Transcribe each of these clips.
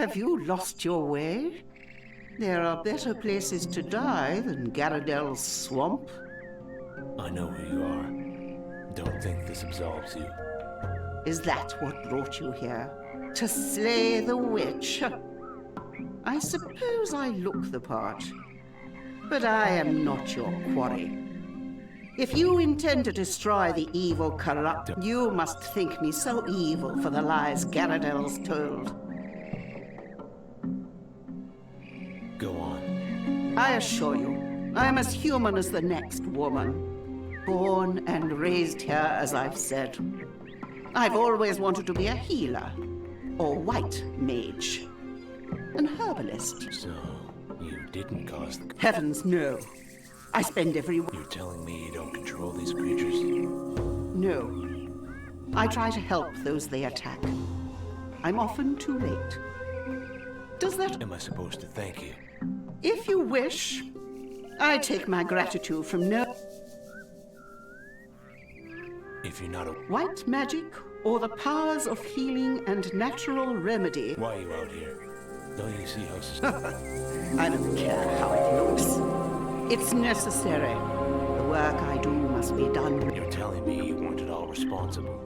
Have you lost your way? There are better places to die than Garradel's swamp. I know who you are. Don't think this absolves you. Is that what brought you here? To slay the witch? I suppose I look the part, but I am not your quarry. If you intend to destroy the evil corrupt, you must think me so evil for the lies Garradel's told. Go on. I assure you, I am as human as the next woman. Born and raised here, as I've said. I've always wanted to be a healer, or white mage, an herbalist. So, you didn't cause the... Heavens, no. I spend every... You're telling me you don't control these creatures? No. I try to help those they attack. I'm often too late. Does that... Am I supposed to thank you? If you wish, I take my gratitude from no... If you're not a... White magic, or the powers of healing and natural remedy... Why are you out here? Don't you see how... I don't care how it looks. It's necessary. The work I do must be done. You're telling me you weren't at all responsible?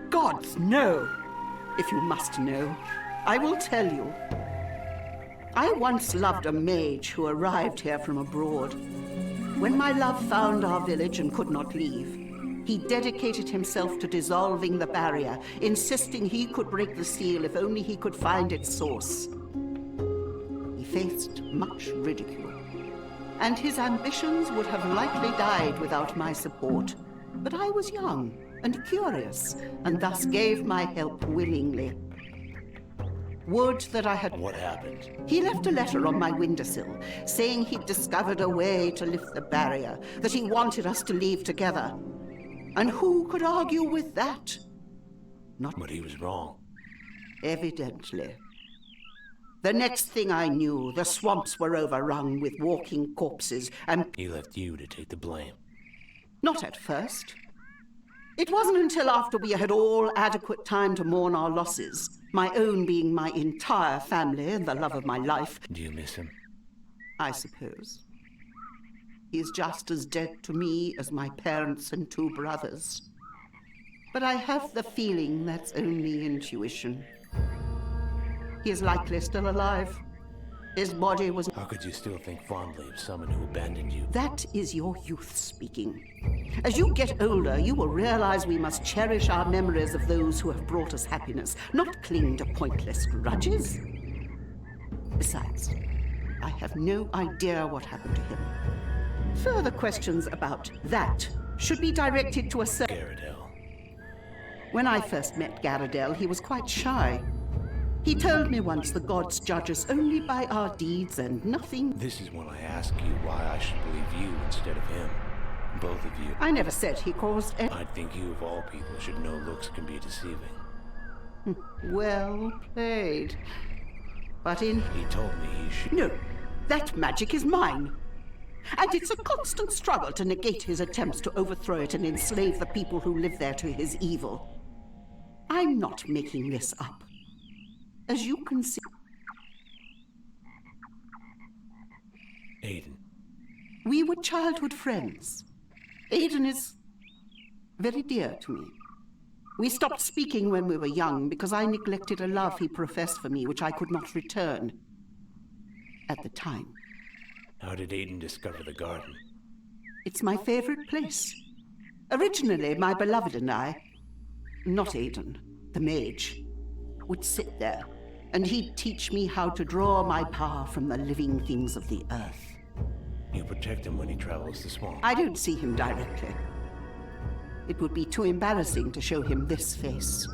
Gods, no! If you must know, I will tell you. I once loved a mage who arrived here from abroad. When my love found our village and could not leave, he dedicated himself to dissolving the barrier, insisting he could break the seal if only he could find its source. He faced much ridicule, and his ambitions would have likely died without my support. But I was young and curious, and thus gave my help willingly. Would that I had... What happened? He left a letter on my windowsill, saying he'd discovered a way to lift the barrier, that he wanted us to leave together. And who could argue with that? Not... But he was wrong. Evidently. The next thing I knew, the swamps were overrun with walking corpses, and... He left you to take the blame. Not at first. It wasn't until after we had all adequate time to mourn our losses, my own being my entire family and the love of my life. Do you miss him? I suppose. He's just as dead to me as my parents and 2 brothers. But I have the feeling that's only intuition. He is likely still alive. His body was... How could you still think fondly of someone who abandoned you? That is your youth speaking. As you get older, you will realize we must cherish our memories of those who have brought us happiness, not cling to pointless grudges. Besides, I have no idea what happened to him. Further questions about that should be directed to a certain... Garradel. When I first met Garradel, he was quite shy. He told me once the gods judge us only by our deeds and nothing... This is when I ask you why I should believe you instead of him. Both of you. I never said he caused... I think you, of all people, should know looks can be deceiving. Well played. But in... He told me he should... No, that magic is mine. And it's a constant struggle to negate his attempts to overthrow it and enslave the people who live there to his evil. I'm not making this up. As you can see... Aiden. We were childhood friends. Aiden is very dear to me. We stopped speaking when we were young because I neglected a love he professed for me which I could not return at the time. How did Aiden discover the garden? It's my favorite place. Originally, my beloved and I, not Aiden, the mage, would sit there, and he'd teach me how to draw my power from the living things of the earth. You protect him when he travels the swamp. I don't see him directly. It would be too embarrassing to show him this face.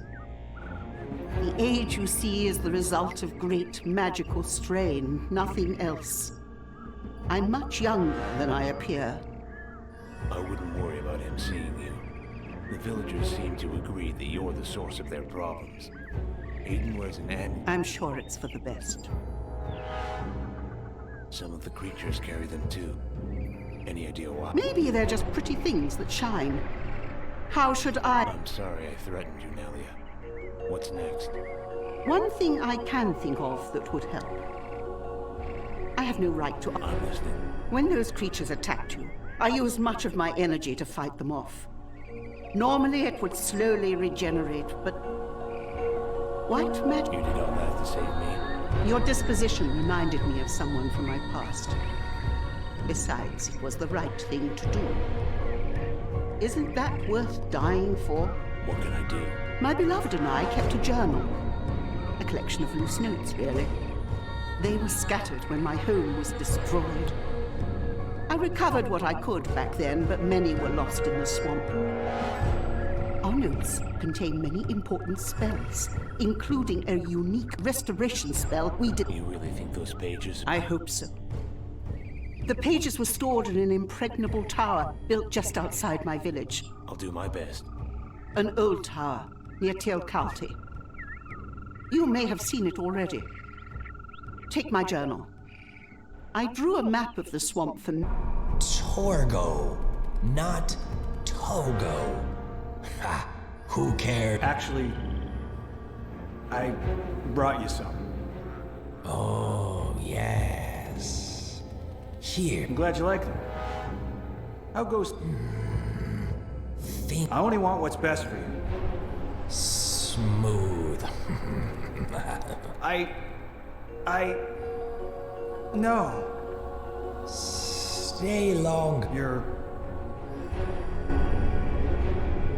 The age you see is the result of great magical strain, nothing else. I'm much younger than I appear. I wouldn't worry about him seeing you. The villagers seem to agree that you're the source of their problems. Aiden wears an amulet. I'm sure it's for the best. Some of the creatures carry them too. Any idea why? Maybe they're just pretty things that shine. How should I... I'm sorry I threatened you, Nalia. What's next? One thing I can think of that would help. I have no right to... I'm listening. When those creatures attacked you, I used much of my energy to fight them off. Normally it would slowly regenerate, but... White magic... You did all that to save me. Your disposition reminded me of someone from my past. Besides, it was the right thing to do. Isn't that worth dying for? What can I do? My beloved and I kept a journal. A collection of loose notes, really. They were scattered when my home was destroyed. I recovered what I could back then, but many were lost in the swamp. Our notes contain many important spells, including a unique restoration spell we did. You really think those pages... I hope so. The pages were stored in an impregnable tower built just outside my village. I'll do my best. An old tower near Telkalti. You may have seen it already. Take my journal. I drew a map of the swamp for... Torgo, not Togo. Ha, who cared? Actually, I brought you some. Oh, yes. Here. I'm glad you like them. How goes... Think I only want what's best for you. smooth. No. Stay long. You're